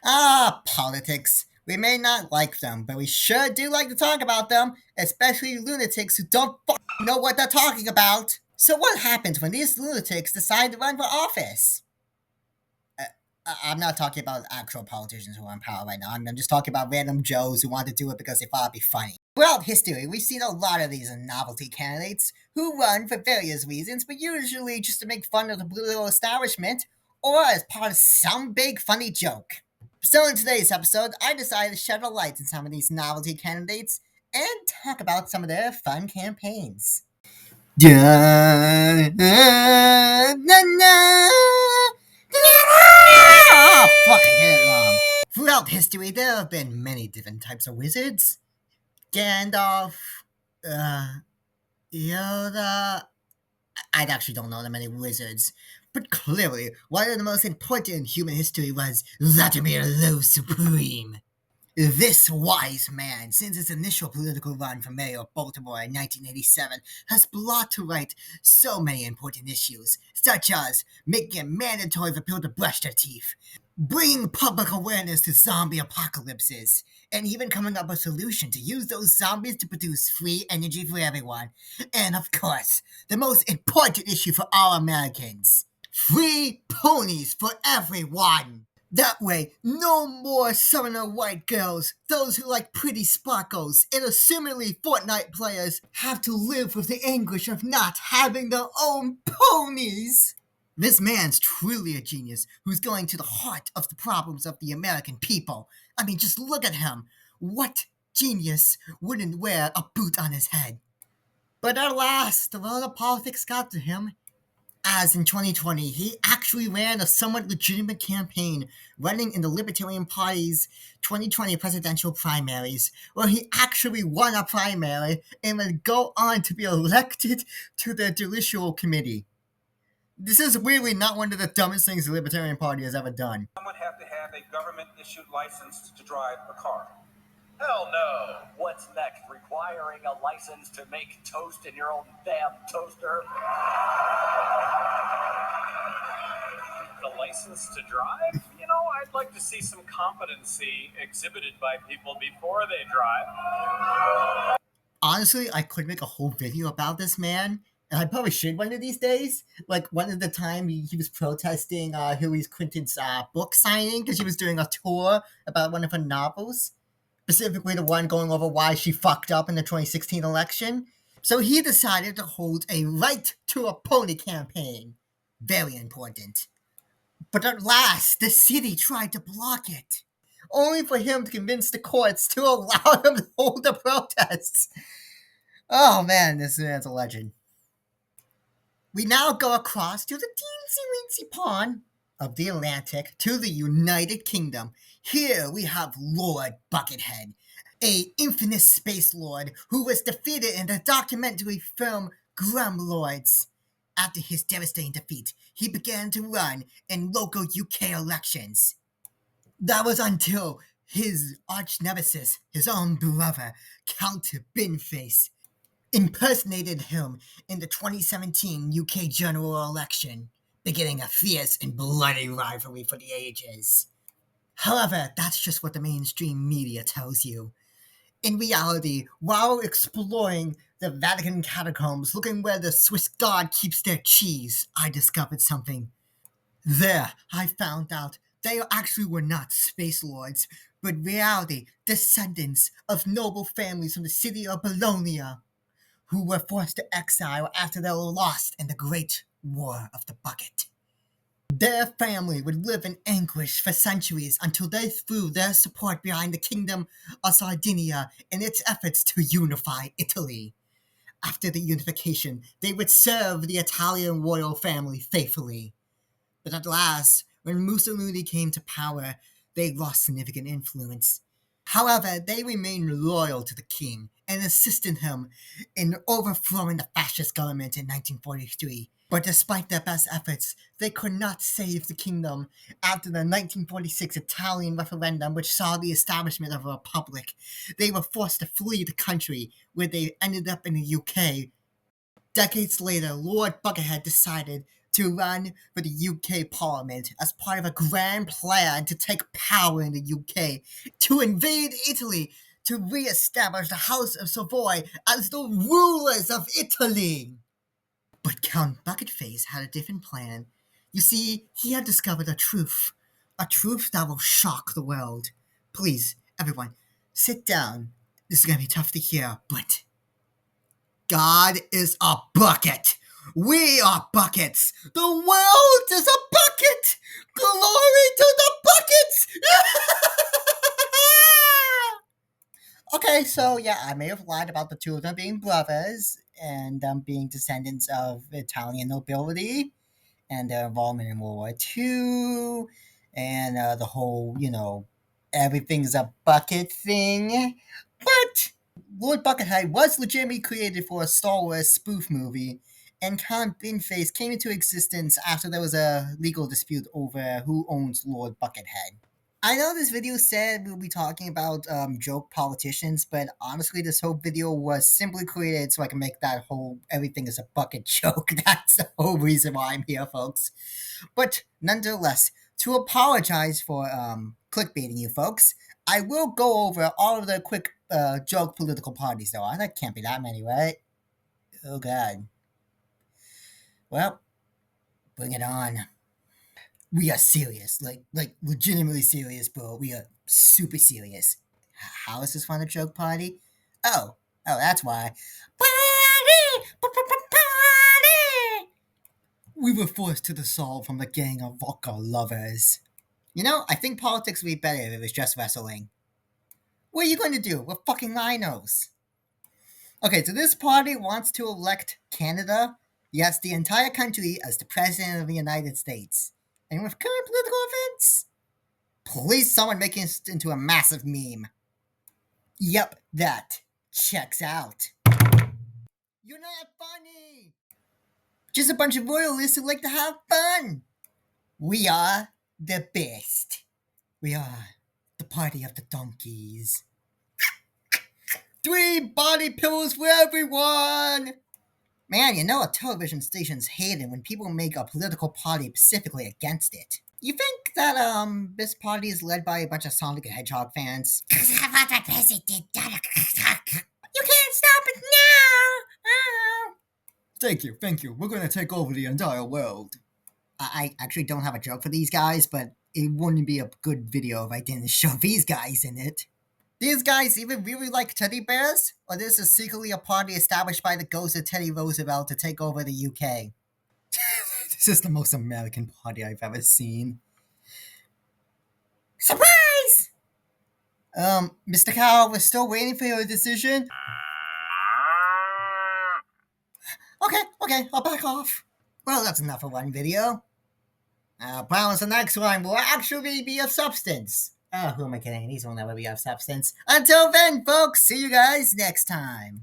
Politics. We may not like them, but we sure do like to talk about them, especially lunatics who don't know what they're talking about. So, what happens when these lunatics decide to run for office? Uh, I'm not talking about actual politicians who are in power right now. I'm just talking about random Joes who want to do it because they thought it'd be funny. Throughout history, we've seen a lot of these novelty candidates who run for various reasons, but usually just to make fun of the political establishment or as part of some big funny joke. So, in today's episode, I decided to shed a light on some of these novelty candidates and talk about some of their fun campaigns. Oh, fuck, I did it wrong. Throughout history, there have been many different types of wizards. Gandalf, uh, Yoda. I actually don't know that many wizards. But clearly, one of the most important in human history was Vladimir the Supreme. This wise man, since his initial political run for mayor of Baltimore in 1987, has brought to light so many important issues, such as making it mandatory for people to brush their teeth, bringing public awareness to zombie apocalypses, and even coming up with a solution to use those zombies to produce free energy for everyone. And of course, the most important issue for all Americans, free ponies for everyone. That way, no more summoner white girls, those who like pretty sparkles, and assumingly Fortnite players have to live with the anguish of not having their own ponies. This man's truly a genius who's going to the heart of the problems of the American people. I mean, just look at him. What genius wouldn't wear a boot on his head? But alas, the world of politics got to him, as in 2020, he actually ran a somewhat legitimate campaign running in the Libertarian Party's 2020 presidential primaries, where he actually won a primary and would go on to be elected to the Judicial Committee. This is really not one of the dumbest things the Libertarian Party has ever done. Someone have to have a government-issued license to drive a car. Hell no. What's next? Requiring a license to make toast in your own damn toaster? The license to drive? You know, I'd like to see some competency exhibited by people before they drive. Honestly, I could make a whole video about this man, and I probably should one of these days. Like, one of the time he was protesting Hillary Clinton's book signing because she was doing a tour about one of her novels, specifically the one going over why she fucked up in the 2016 election. So he decided to hold a right to a pony campaign. Very important. But at last, the city tried to block it, only for him to convince the courts to allow him to hold the protests. Oh man, this man's a legend. We now go across to the teensy weensy pond of the Atlantic to the United Kingdom. Here we have Lord Buckethead, a infamous space lord who was defeated in the documentary film Grumlords. After his devastating defeat, he began to run in local UK elections. That was until his arch nemesis, his own brother, Count Binface, impersonated him in the 2017 UK general election, beginning a fierce and bloody rivalry for the ages. However, that's just what the mainstream media tells you. In reality, while exploring the Vatican catacombs looking where the Swiss god keeps their cheese, I discovered something. There, I found out they actually were not space lords, but reality descendants of noble families from the city of Bologna, who were forced to exile after they were lost in the Great War of the Bucket. Their family would live in anguish for centuries until they threw their support behind the Kingdom of Sardinia in its efforts to unify Italy. After the unification, they would serve the Italian royal family faithfully. But at last, when Mussolini came to power, they lost significant influence. However, they remained loyal to the king and assisted him in overthrowing the fascist government in 1943. But despite their best efforts, they could not save the kingdom after the 1946 Italian referendum, which saw the establishment of a republic. They were forced to flee the country, where they ended up in the UK. Decades later, Lord Buckethead decided to run for the UK Parliament as part of a grand plan to take power in the UK, to invade Italy, to re-establish the House of Savoy as the rulers of Italy. But Count Bucketface had a different plan. You see, he had discovered a truth that will shock the world. Please, everyone, sit down. This is gonna be tough to hear, but God is a bucket. We are buckets. The world is a bucket. Glory to the buckets. Okay, so yeah, I may have lied about the two of them being brothers and them being descendants of Italian nobility and their involvement in World War II and the whole, everything's a bucket thing. But Lord Buckethead was legitimately created for a Star Wars spoof movie, and Count Binface came into existence after there was a legal dispute over who owns Lord Buckethead. I know this video said we'll be talking about joke politicians, but honestly, this whole video was simply created so I can make that whole everything is a bucket joke. That's the whole reason why I'm here, folks. But nonetheless, to apologize for clickbaiting you folks, I will go over all of the quick joke political parties, though. That can't be that many, right? Oh, God. Well, bring it on. We are serious, like legitimately serious, bro. We are super serious. How is this fun a joke party? Oh, that's why. Party! Party! We were forced to dissolve from the gang of vodka lovers. I think politics would be better if it was just wrestling. What are you going to do? We're fucking rhinos. Okay, so this party wants to elect Canada, yes, the entire country, as the president of the United States. And with current political events, please someone make it into a massive meme. Yep, that checks out. You're not funny! Just a bunch of royalists who like to have fun. We are the best. We are the party of the donkeys. 3 body pillows for everyone! Man, a television station's hated when people make a political party specifically against it. You think that, this party is led by a bunch of Sonic the Hedgehog fans? Cause I want the president. You can't stop it now! Thank you. We're gonna take over the entire world. I actually don't have a joke for these guys, but it wouldn't be a good video if I didn't show these guys in it. These guys even really like teddy bears? Or this is secretly a party established by the ghost of Teddy Roosevelt to take over the UK? This is the most American party I've ever seen. Surprise! Mr. Cow, we're still waiting for your decision. Okay, I'll back off. Well, that's enough of one video. I promise the next one will actually be of substance. Oh, who am I kidding? These will never be of substance. Until then, folks, see you guys next time.